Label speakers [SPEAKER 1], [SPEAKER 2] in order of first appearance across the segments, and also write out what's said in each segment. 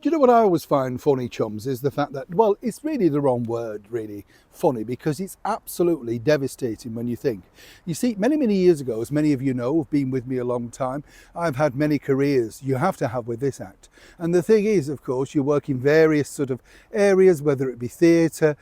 [SPEAKER 1] Do you know what I always find funny, chums, is the fact that, well, it's really the wrong word, really, funny, because it's absolutely devastating when you think. You see, many, many years ago, as many of you know, who've been with me a long time, I've had many careers you have to have with this act. And the thing is, of course, you work in various sort of areas, whether it be theatre,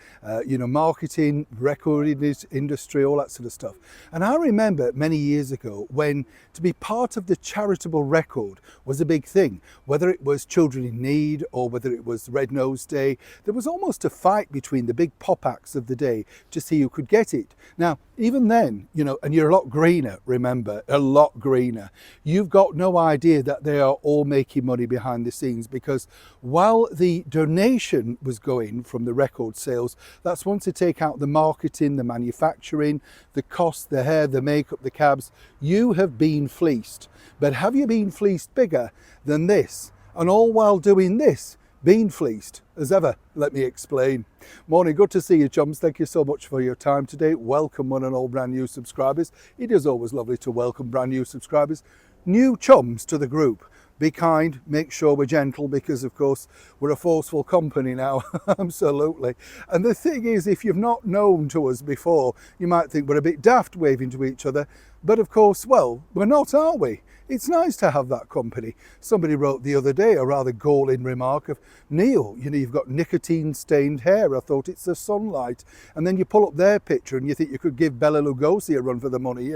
[SPEAKER 1] marketing, record industry, all that sort of stuff. And I remember many years ago when to be part of the charitable record was a big thing, whether it was Children in Need, or whether it was Red Nose Day. There was almost a fight between the big pop acts of the day to see who could get it. Now, even then, and you're a lot greener, remember, a lot greener. You've got no idea that they are all making money behind the scenes, because while the donation was going from the record sales, that's once to take out the marketing, the manufacturing, the cost, the hair, the makeup, the cabs. You have been fleeced. But have you been fleeced bigger than this? And all while doing this, being fleeced as ever. Let me explain. Morning, good to see you, chums. Thank you so much for your time today. Welcome one and all brand new subscribers. It is always lovely to welcome brand new subscribers, new chums to the group. Be kind, make sure we're gentle, because of course we're a forceful company now. Absolutely. And the thing is, if you've not known to us before, you might think we're a bit daft waving to each other. But of course, well, we're not, are we? It's nice to have that company. Somebody wrote the other day a rather galling remark of, Neil, you've got nicotine stained hair. I thought it's the sunlight. And then you pull up their picture and you think you could give Bela Lugosi a run for the money,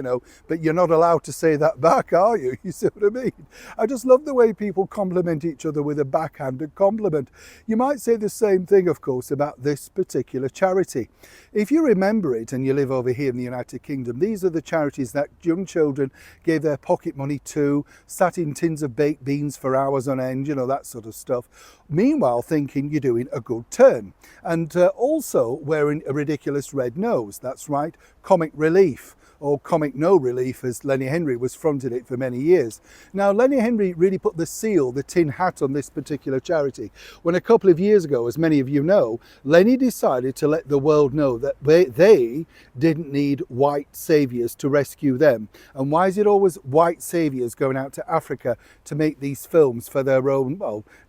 [SPEAKER 1] but you're not allowed to say that back, are you? You see what I mean? I just love the way people compliment each other with a backhanded compliment. You might say the same thing, of course, about this particular charity. If you remember it and you live over here in the United Kingdom, these are the charities that young children gave their pocket money to, sat in tins of baked beans for hours on end, that sort of stuff. Meanwhile, thinking you're doing a good turn. And also wearing a ridiculous red nose. That's right, comic relief, or comic no relief, as Lenny Henry was fronted it for many years. Now, Lenny Henry really put the seal, the tin hat on this particular charity, when a couple of years ago, as many of you know, Lenny decided to let the world know that they didn't need white saviours to rescue them. And why is it always white saviours going out to Africa to make these films for their own,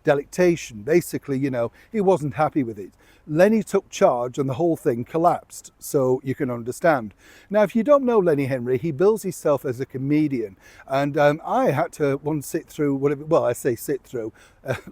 [SPEAKER 1] delectation? Basically, he wasn't happy with it. Lenny took charge and the whole thing collapsed, so you can understand. Now, if you don't know Lenny Henry, he bills himself as a comedian, and I had to once sit through, I say sit through,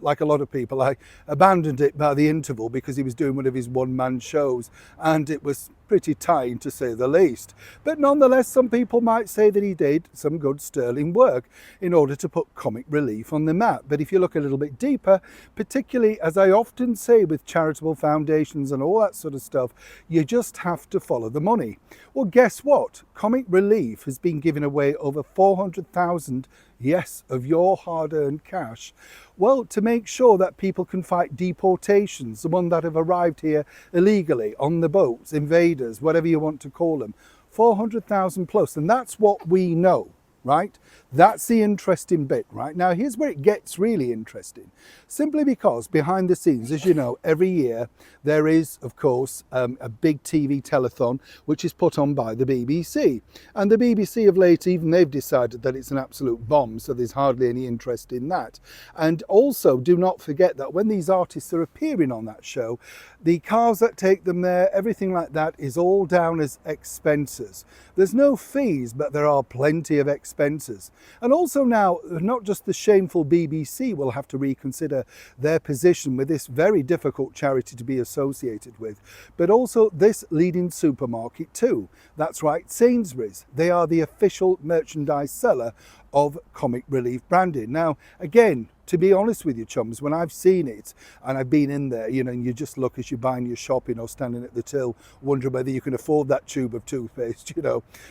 [SPEAKER 1] like a lot of people, I abandoned it by the interval because he was doing one of his one-man shows, and it was pretty tiring to say the least. But nonetheless, some people might say that he did some good sterling work in order to put comic relief on the map. But if you look a little bit deeper, particularly, as I often say with charitable foundations and all that sort of stuff, you just have to follow the money. Well, guess what? Comic relief has been giving away over 400,000, yes, of your hard-earned cash, well, to make sure that people can fight deportations, the one that have arrived here illegally on the boats, invaders, whatever you want to call them, 400,000 plus. And that's what we know, right? That's the interesting bit, right? Now, here's where it gets really interesting. Simply because behind the scenes, as you know, every year there is, of course, a big TV telethon, which is put on by the BBC. And the BBC of late, even they've decided that it's an absolute bomb, so there's hardly any interest in that. And also, do not forget that when these artists are appearing on that show, the cars that take them there, everything like that, is all down as expenses. There's no fees, but there are plenty of expenses. And also now, not just the shameful BBC will have to reconsider their position with this very difficult charity to be associated with, but also this leading supermarket too. That's right, Sainsbury's. They are the official merchandise seller of comic relief branding. Now, again, to be honest with you, chums, when I've seen it and I've been in there, and you just look as you're buying your shopping or standing at the till, wondering whether you can afford that tube of toothpaste,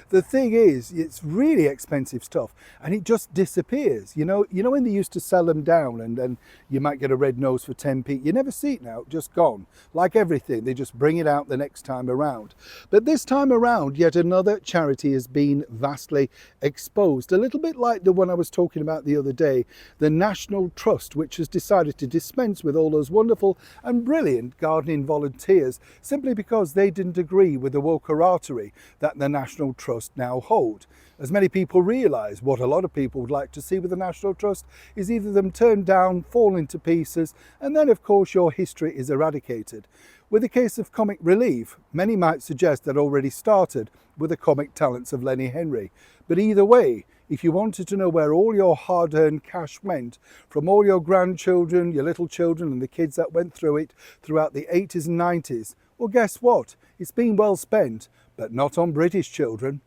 [SPEAKER 1] The thing is, it's really expensive stuff and it just disappears. When they used to sell them down and then you might get a red nose for 10p, you never see it now, just gone. Like everything, they just bring it out the next time around. But this time around, yet another charity has been vastly exposed, a little bit like like the one I was talking about the other day, the National Trust, which has decided to dispense with all those wonderful and brilliant gardening volunteers simply because they didn't agree with the wokerattery that the National Trust now hold. As many people realise, what a lot of people would like to see with the National Trust is either them turned down, fall into pieces, and then of course your history is eradicated. With the case of Comic Relief, many might suggest that already started with the comic talents of Lenny Henry. But either way, if you wanted to know where all your hard-earned cash went from all your grandchildren, your little children and the kids that went through it throughout the 80s and 90s, well guess what? It's been well spent, but not on British children.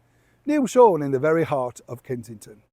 [SPEAKER 1] Neil Shawn in the very heart of Kensington.